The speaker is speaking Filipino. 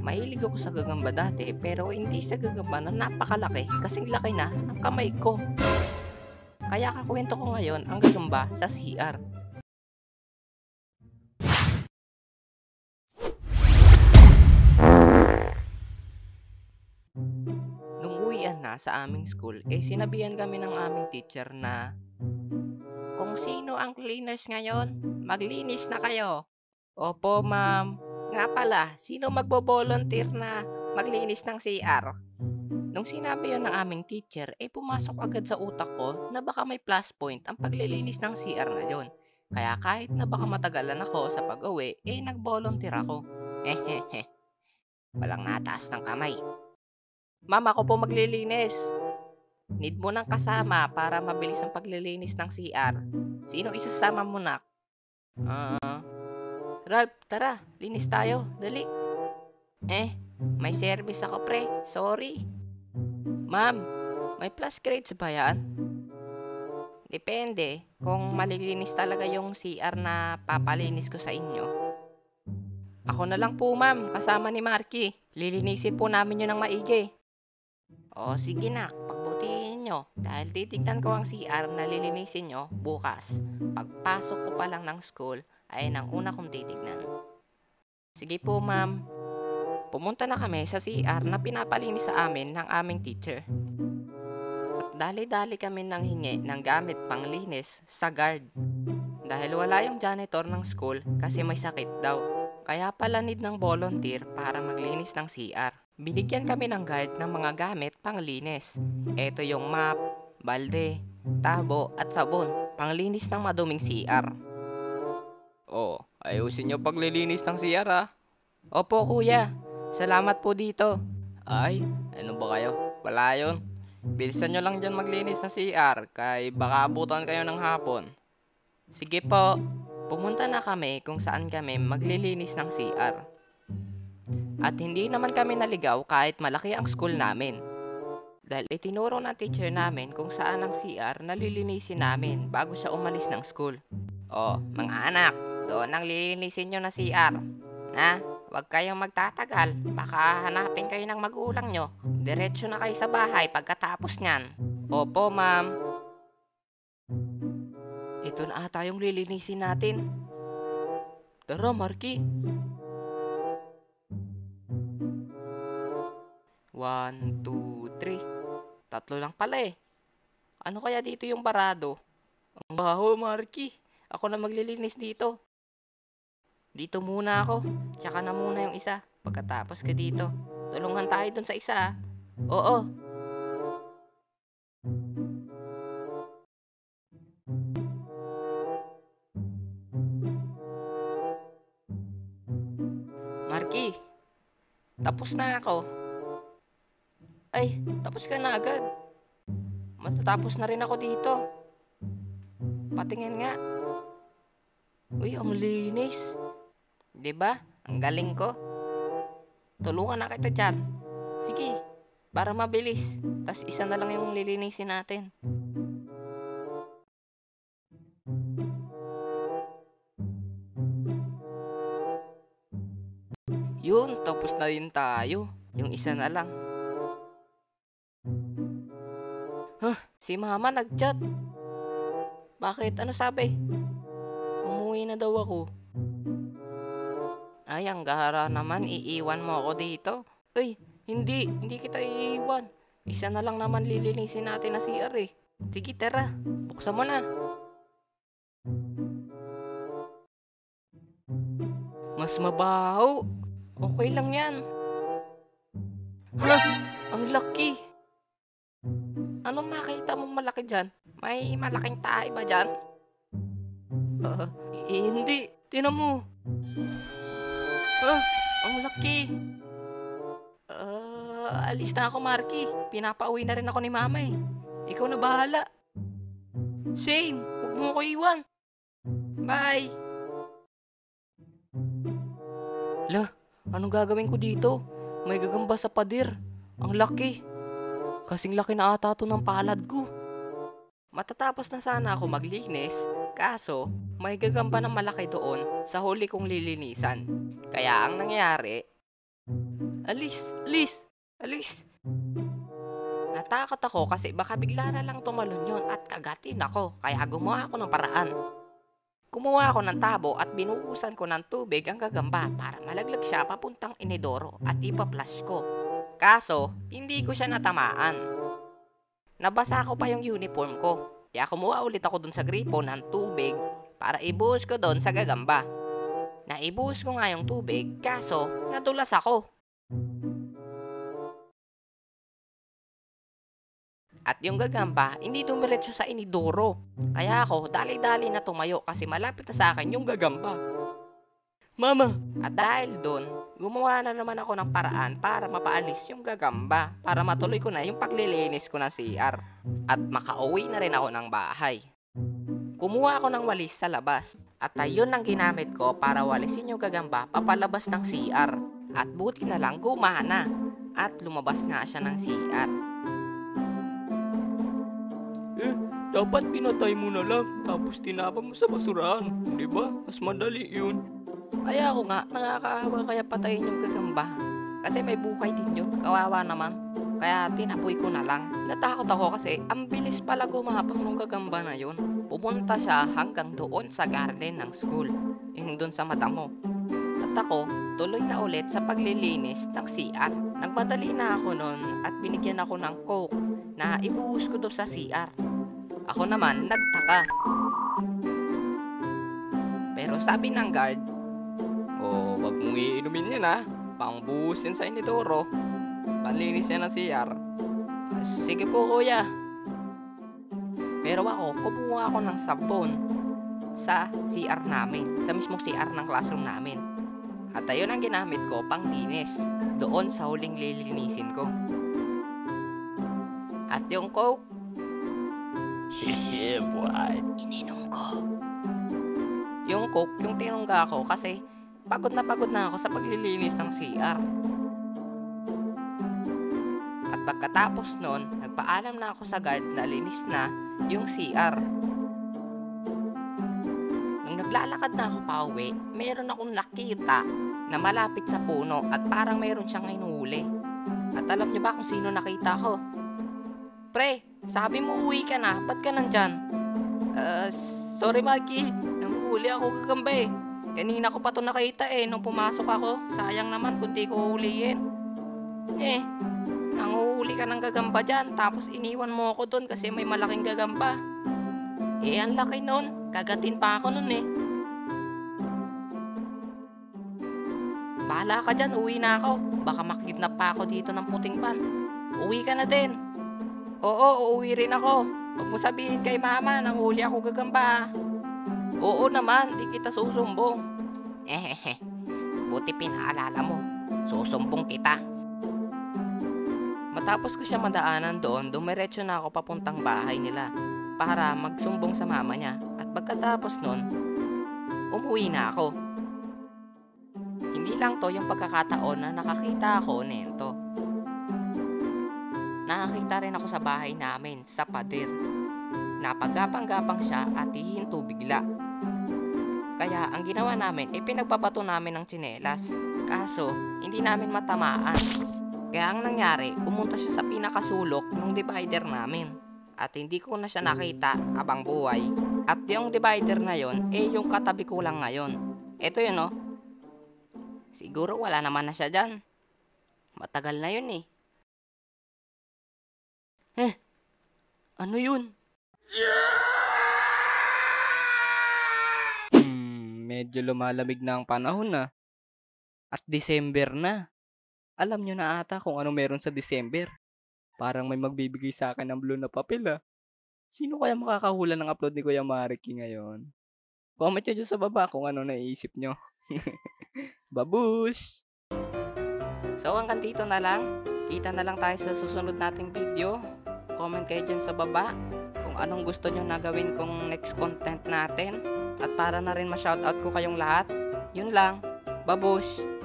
Mahilig ako sa gagamba dati pero hindi sa gagamba na napakalaki kasing laki na ng kamay ko. Kaya kakwento ko ngayon ang gagamba sa CR. Nung uwian na sa aming school, sinabihan kami ng aming teacher na kung sino ang cleaners ngayon, maglinis na kayo. Opo, ma'am. Nga pala, sino magbo-volunteer na maglinis ng CR? Nung sinabi yun ng aming teacher, pumasok agad sa utak ko na baka may plus point ang paglilinis ng CR na yun. Kaya kahit na baka matagalan ako sa pag-uwi, nag-volunteer ako. Hehehe, walang nataas ng kamay. Ma'am, ako po maglilinis. Need mo ng kasama para mabilis ang paglilinis ng CR. Sino isasama mo, nak? Ralph, tara, linis tayo, dali. May service ako, pre. Sorry. Ma'am, may plus grades ba yan? Depende kung malilinis talaga yung CR na papalinis ko sa inyo. Ako na lang po, ma'am, kasama ni Marky. Lilinisin po namin yun ng maigi. O sige nak, pagbutihin nyo dahil titignan ko ang CR na lilinisin nyo bukas. Pagpasok ko pa lang ng school ay nang una kong titignan. Sige po, ma'am. Pumunta na kami sa CR na pinapalinis sa amin ng aming teacher. At dali-dali kami nang hingi ng gamit panglinis sa guard. Dahil wala yung janitor ng school kasi may sakit daw. Kaya pala need ng volunteer para maglinis ng CR. Binigyan kami ng guard ng mga gamit panglinis. Ito yung mop, balde, tabo at sabon panglinis ng maduming CR. Oh, ayusin nyo paglilinis ng CR ha? Opo kuya, salamat po dito. Ay, ano ba kayo? Wala yun. Bilisan nyo lang dyan maglinis ng CR kay baka abutan kayo ng hapon. Sige po. Pumunta na kami kung saan kami maglilinis ng CR. At hindi naman kami naligaw kahit malaki ang school namin. Dahil itinuro ng teacher namin kung saan ang CR na lilinisin namin bago siya umalis ng school. Oh, mga anak, doon ang lilinisin nyo na CR. Na, huwag kayong magtatagal. Baka hanapin kayo ng magulang nyo. Diretso na kayo sa bahay pagkatapos nyan. Opo, ma'am. Ito na ata yung lilinisin natin. Tara, Marky. 1, 2, 3. Tatlo lang pala eh. Ano kaya dito yung parado? Ang baho, Marky. Ako na maglilinis dito. Dito muna ako. Tsaka na muna yung isa. Pagkatapos ka dito. Tulungan tayo dun sa isa. Oo. Marky, tapos na ako. Ay, tapos ka na agad. Matatapos na rin ako dito. Patingin nga. Uy, ang linis. 'Di ba? Ang galing ko. Tulungan na kita dyan. Sige, para mabilis. Tas isa na lang yung lilinisin natin. Yun, tapos na rin tayo. Yung isa na lang. Si mama nag-chat. Bakit? Ano sabi? Umuwi na daw ako. Ay, ang gara naman. Iiwan mo ako dito. Uy, hindi kita iiwan. Isa na lang naman lilinisin natin na CR eh. Sige, tara. Buksan mo na. Mas mabaho. Okay lang yan. Ang laki. Anong nakita mong malaki dyan? May malaking tae ba dyan? Hindi. Tinan mo. Ang laki. Alis na ako, Marky. Pinapauwi na rin ako ni mama eh. Ikaw na bahala. Shane, huwag mo ko iwan. Bye. Lah, anong gagawin ko dito? May gagamba sa pader. Ang laki. Kasing laki na ata to ng palad ko. Matatapos na sana ako maglinis, kaso may gagamba ng malaki doon sa huli kong lilinisan. Kaya ang nangyari, Alis! Alis! Alis! Natakot ako kasi baka bigla na lang tumalon yun at kagatin ako, kaya gumawa ako ng paraan. Kumuha ako ng tabo at binuhusan ko ng tubig ang gagamba para malaglag siya papuntang inidoro at ipa-flush ko. Kaso, hindi ko siya natamaan. Nabasa ko pa yung uniform ko, kaya kumuha ulit ako dun sa gripo ng tubig para ibuhos ko dun sa gagamba. Naibuhos ko nga yung tubig, kaso nadulas ako. At yung gagamba, hindi dumiretso sa inidoro. Kaya ako, dali-dali na tumayo kasi malapit na sa akin yung gagamba. Mama! At dahil doon, gumawa na naman ako ng paraan para mapaalis yung gagamba para matuloy ko na yung paglilinis ko ng CR. At makauwi na rin ako ng bahay. Kumuha ako ng walis sa labas. At ayun ang ginamit ko para walisin yung gagamba papalabas ng CR. At buti na lang gumana. At lumabas nga siya ng CR. Dapat pinatay mo na lang, tapos tinapa mo sa basurahan. Di ba? Mas madali yun. Kaya ako nga, nakakaawa kaya patayin yung gagamba. Kasi may buhay din yun, kawawa naman. Kaya tinapoy ko na lang. Natakot ako kasi ang bilis pala gumapang ng gagamba na yun. Pupunta siya hanggang doon sa garden ng school. Yung doon sa mata mo. At ako, tuloy na ulit sa paglilinis ng CR. Nagmadali na ako nun at binigyan ako ng coke na ibuhos ko doon sa CR. Ako naman, nagtaka. Pero sabi ng guard, Wag mong iinumin yan ha. Pangbuhusin sa inidoro. Panlinis yan ng CR. sige po kuya. Pero ako, kumuha ako ng sabon sa CR namin, sa mismong CR ng classroom namin. At ayun ang ginamit ko pang linis doon sa huling lilinisin ko. At yung coke, Yeah, boy. ininom ko. Yung coke, yung tinungga ko kasi pagod na ako sa paglilinis ng CR. At pagkatapos nun, nagpaalam na ako sa guard na linis na yung CR. Nung naglalakad na ako pauwi, meron akong nakita na malapit sa puno at parang meron siyang hinuhuli. At alam niyo ba kung sino nakita ko? Pre, sabi mo uwi ka na, ba't ka nandyan? Sorry Marky, nanguhuli ako gagamba eh. Kanina ko pa to nakita eh, nung pumasok ako. Sayang naman kung di ko hulihin. Nanguhuli ka ng gagamba dyan, tapos iniwan mo ako doon kasi may malaking gagamba. Ang laki nun, kagatin pa ako nun eh. Bahala ka dyan, uwi na ako. Baka makidnap pa ako dito ng puting pan. Uwi ka na din. Oo, uuwi rin ako. Huwag mo sabihin kay mama, nanghuli ako gagamba. Oo naman, di kita susumbong. Buti pinaalala mo. Susumbong kita. Matapos ko siya madaanan doon, dumiretso na ako papuntang bahay nila para magsumbong sa mama niya. At pagkatapos nun, umuwi na ako. Hindi lang to yung pagkakataon na nakakita ako nito. Nakakita rin ako sa bahay namin, sa pader. Napagapang-gapang siya at hihinto bigla. Kaya ang ginawa namin, pinagbabato namin ng tsinelas. Kaso, hindi namin matamaan. Kaya ang nangyari, pumunta siya sa pinakasulok ng divider namin. At hindi ko na siya nakita habang buhay. At yung divider na yon, yung katabi ko lang ngayon. Ito yun oh. Siguro wala naman na siya dyan. Matagal na yun eh. Ano yun? Medyo lumalamig na ang panahon na. At December na. Alam nyo na ata kung ano meron sa December. Parang may magbibigay sa akin ng blue na papel ah. Sino kaya makakahula ng upload ni Kuya Mariki ngayon? Comment nyo dyan sa baba kung ano naiisip nyo. Babush! So hanggang dito na lang. Kita na lang tayo sa susunod nating video. Comment kayo dyan sa baba kung anong gusto nyo na gawin kong next content natin. At para na rin ma-shoutout ko kayong lahat. Yun lang. Babush!